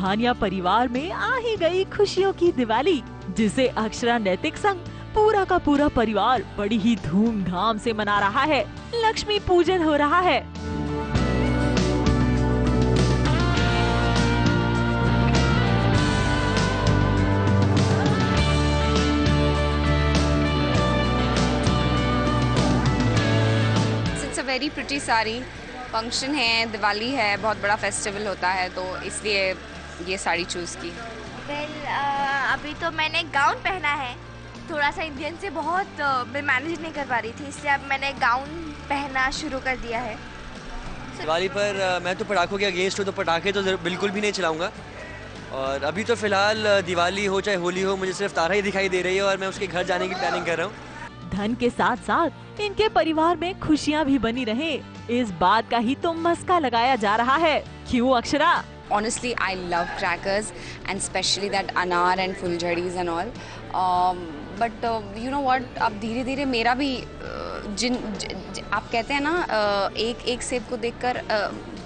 सिंघानिया परिवार में आ ही गई खुशियों की दिवाली, जिसे अक्षरा नैतिक संग पूरा का पूरा परिवार बड़ी ही धूमधाम से मना रहा है। लक्ष्मी पूजन हो रहा है। It's a very pretty sari. Function है, दिवाली है, बहुत बड़ा फेस्टिवल होता है, तो इसलिए ये साड़ी चूज़ की। अभी तो मैंने गाउन पहना है, थोड़ा सा इंडियन से बहुत मैं मैनेज नहीं कर पा रही थी, इसलिए अब मैंने गाउन पहनना शुरू कर दिया है। दिवाली पर मैं तो पटाखों के अगेंस्ट हूँ, तो पटाखे तो बिल्कुल भी नहीं चलाऊंगा। और अभी तो फिलहाल दिवाली हो चाहे होली हो, मुझे सिर्फ तारा ही दिखाई दे रही है और मैं उसके घर जाने की प्लानिंग कर रहा हूँ। धन के साथ साथ इनके परिवार में खुशियाँ भी बनी रहे, इस बात का ही तो मस्का लगाया जा रहा है। क्यों Akshara? Honestly, I love crackers and especially that anar and fuljaris and all. But you know what? अब धीरे धीरे मेरा भी आप कहते हैं ना, एक सेब को देखकर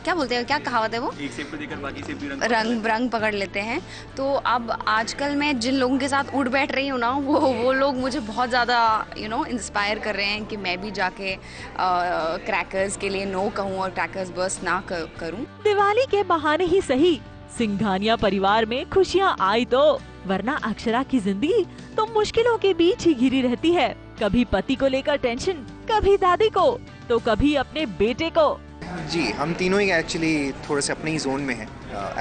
क्या बोलते हैं, क्या कहावत है वो? एक सेब को देखकर बाकी सेब भी रंग पकड़ लेते हैं। तो अब आजकल मैं जिन लोगों के साथ उठ बैठ रही हूँ ना, वो लोग मुझे बहुत ज़्यादा इंस्पायर कर रहे हैं कि मैं भी जाके क्रैकर्स के लिए नो कहूँ और क्रैकर्स बर्स्ट ना करूँ। दिवाली के बहाने ही सही सिंघानिया परिवार में खुशियाँ आई तो, वरना अक्षरा की जिंदगी तो मुश्किलों के बीच ही घिरी रहती है। कभी पति को लेकर टेंशन, कभी दादी को, तो कभी अपने बेटे को। जी, हम तीनों ही एक्चुअली थोड़े से अपने ही जोन में हैं।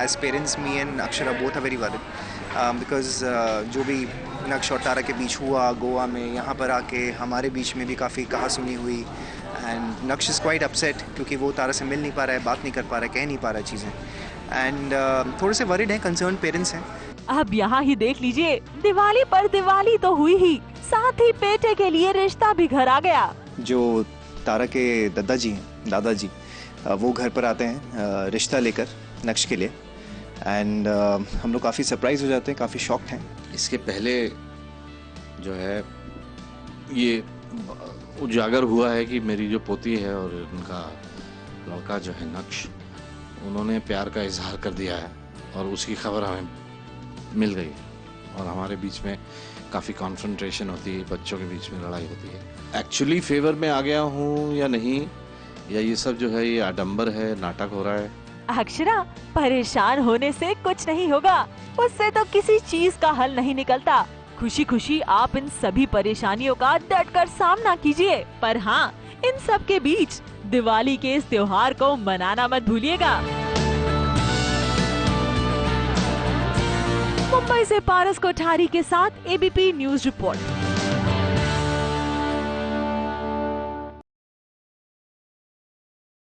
As parents, me and Akshara both are very worried because जो भी नक्श और तारा के बीच हुआ गोवा में, यहाँ पर आके हमारे बीच में भी काफ़ी कहा सुनी हुई। एंड नक्श इज़ क्वाइट अपसेट क्योंकि वो तारा से मिल नहीं पा रहा है, बात नहीं कर पा रहा है, कह नहीं पा रहा है चीज़ें। एंड थोड़े से वरिड हैं, कंसर्न पेरेंट्स हैं। अब यहाँ ही देख लीजिए, दिवाली पर दिवाली तो हुई ही, साथ ही बेटे के लिए रिश्ता भी घर आ गया। जो तारा के दादाजी वो घर पर आते हैं रिश्ता लेकर नक्श के लिए। एंड हम लोग काफ़ी सरप्राइज हो जाते हैं, काफ़ी शॉक्ड हैं। इसके पहले जो है ये उजागर हुआ है कि मेरी जो पोती है और उनका लड़का जो है नक्श, उन्होंने प्यार का इजहार कर दिया है और उसकी खबर हमें मिल गई और हमारे बीच में काफ़ी कॉन्फ्रंट्रेशन होती है, बच्चों के बीच में लड़ाई होती है। एक्चुअली फेवर में आ गया हूँ या नहीं, या ये सब जो है ये आडंबर है, नाटक हो रहा है। अक्षरा, परेशान होने से कुछ नहीं होगा, उससे तो किसी चीज का हल नहीं निकलता। खुशी खुशी आप इन सभी परेशानियों का डट कर सामना कीजिए, पर हाँ, इन सब के बीच दिवाली के इस त्योहार को मनाना मत भूलिएगा। मुंबई से पारस कोठारी के साथ एबीपी न्यूज रिपोर्ट।